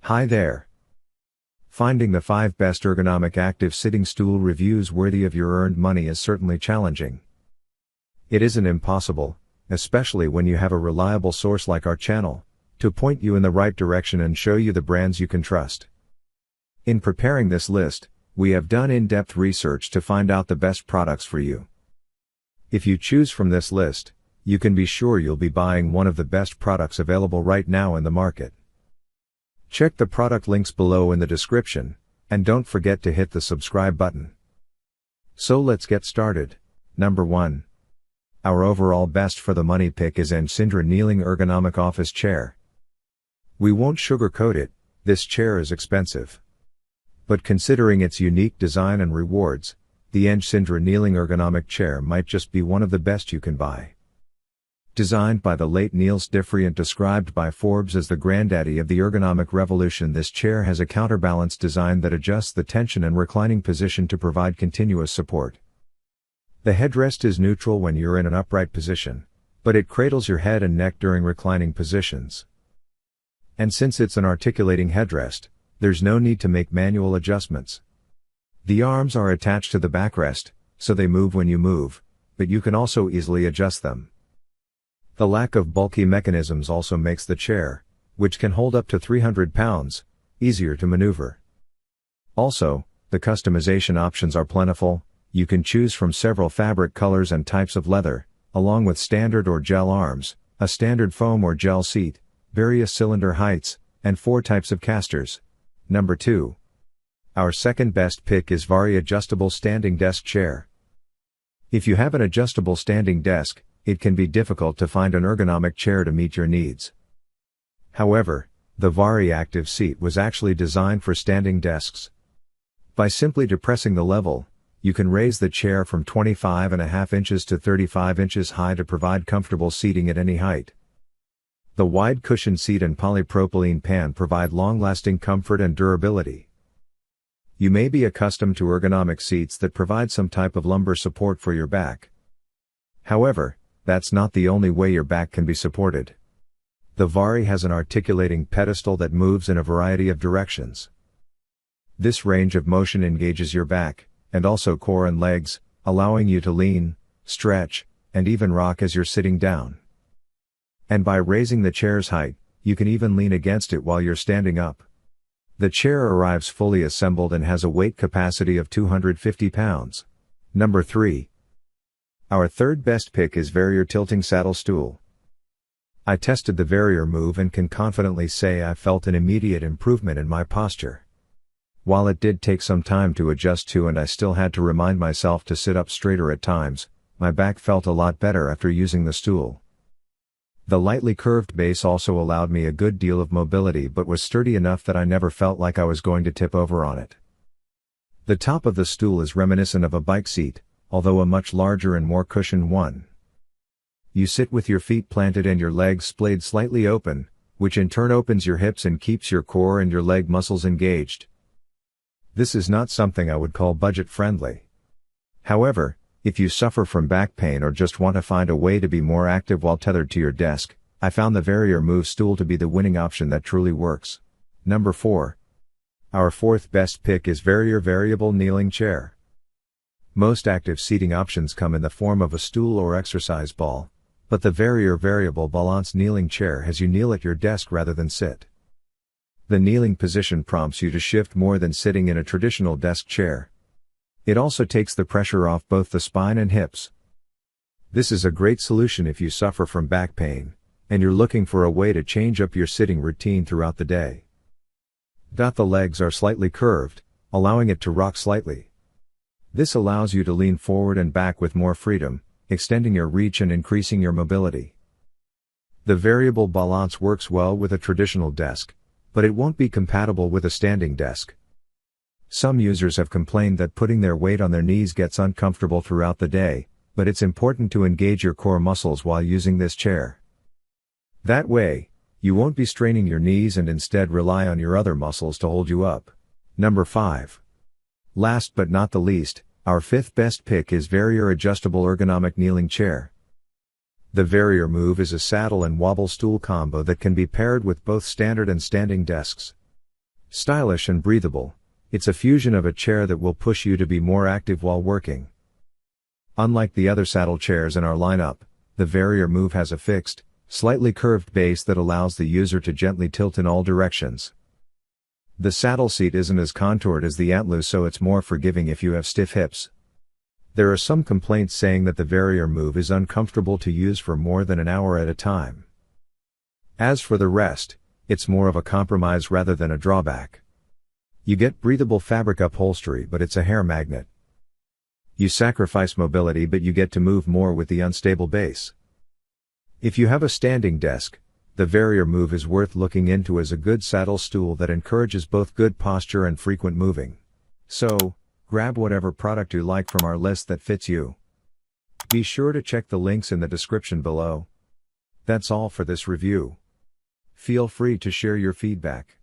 Hi there. Finding the 5 best ergonomic active sitting stool reviews worthy of your earned money is certainly challenging. It isn't impossible, especially when you have a reliable source like our channel, to point you in the right direction and show you the brands you can trust. In preparing this list, we have done in-depth research to find out the best products for you. If you choose from this list, you can be sure you'll be buying one of the best products available right now in the market. Check the product links below in the description, and don't forget to hit the subscribe button. So let's get started. Number 1. Our overall best for the money pick is Anjsindra Kneeling Ergonomic Office Chair. We won't sugarcoat it, this chair is expensive. But considering its unique design and rewards, the Anjsindra Kneeling Ergonomic Chair might just be one of the best you can buy. Designed by the late Niels Diffrient, described by Forbes as the granddaddy of the ergonomic revolution, this chair has a counterbalance design that adjusts the tension and reclining position to provide continuous support. The headrest is neutral when you're in an upright position, but it cradles your head and neck during reclining positions. And since it's an articulating headrest, there's no need to make manual adjustments. The arms are attached to the backrest, so they move when you move, but you can also easily adjust them. The lack of bulky mechanisms also makes the chair, which can hold up to 300 pounds, easier to maneuver. Also, the customization options are plentiful. You can choose from several fabric colors and types of leather, along with standard or gel arms, a standard foam or gel seat, various cylinder heights, and 4 types of casters. Number 2. Our second best pick is Vari Adjustable Standing Desk Chair. If you have an adjustable standing desk, it can be difficult to find an ergonomic chair to meet your needs. However, the Vari Active Seat was actually designed for standing desks. By simply depressing the level, you can raise the chair from 25.5 inches to 35 inches high to provide comfortable seating at any height. The wide cushion seat and polypropylene pan provide long-lasting comfort and durability. You may be accustomed to ergonomic seats that provide some type of lumbar support for your back. However, that's not the only way your back can be supported. The Vari has an articulating pedestal that moves in a variety of directions. This range of motion engages your back, and also core and legs, allowing you to lean, stretch, and even rock as you're sitting down. And by raising the chair's height, you can even lean against it while you're standing up. The chair arrives fully assembled and has a weight capacity of 250 pounds. Number 3. Our third best pick is Varier Tilting Saddle Stool. I tested the Varier Move and can confidently say I felt an immediate improvement in my posture. While it did take some time to adjust to and I still had to remind myself to sit up straighter at times, my back felt a lot better after using the stool. The lightly curved base also allowed me a good deal of mobility but was sturdy enough that I never felt like I was going to tip over on it. The top of the stool is reminiscent of a bike seat, although a much larger and more cushioned one. You sit with your feet planted and your legs splayed slightly open, which in turn opens your hips and keeps your core and your leg muscles engaged. This is not something I would call budget-friendly. However, if you suffer from back pain or just want to find a way to be more active while tethered to your desk, I found the Varier Move stool to be the winning option that truly works. Number 4. Our fourth best pick is Varier Variable Kneeling Chair. Most active seating options come in the form of a stool or exercise ball, but the Varier Variable Balance Kneeling Chair has you kneel at your desk rather than sit. The kneeling position prompts you to shift more than sitting in a traditional desk chair. It also takes the pressure off both the spine and hips. This is a great solution if you suffer from back pain, and you're looking for a way to change up your sitting routine throughout the day. The legs are slightly curved, allowing it to rock slightly. This allows you to lean forward and back with more freedom, extending your reach and increasing your mobility. The variable balance works well with a traditional desk, but it won't be compatible with a standing desk. Some users have complained that putting their weight on their knees gets uncomfortable throughout the day, but it's important to engage your core muscles while using this chair. That way, you won't be straining your knees and instead rely on your other muscles to hold you up. Number 5. Last but not the least, our fifth best pick is Varier Adjustable Ergonomic Kneeling Chair. The Varier Move is a saddle and wobble stool combo that can be paired with both standard and standing desks. Stylish and breathable, it's a fusion of a chair that will push you to be more active while working. Unlike the other saddle chairs in our lineup, the Varier Move has a fixed, slightly curved base that allows the user to gently tilt in all directions. The saddle seat isn't as contoured as the Antlu, so it's more forgiving if you have stiff hips. There are some complaints saying that the Varier Move is uncomfortable to use for more than an hour at a time. As for the rest, it's more of a compromise rather than a drawback. You get breathable fabric upholstery, but it's a hair magnet. You sacrifice mobility, but you get to move more with the unstable base. If you have a standing desk, the Varier Move is worth looking into as a good saddle stool that encourages both good posture and frequent moving. So, grab whatever product you like from our list that fits you. Be sure to check the links in the description below. That's all for this review. Feel free to share your feedback.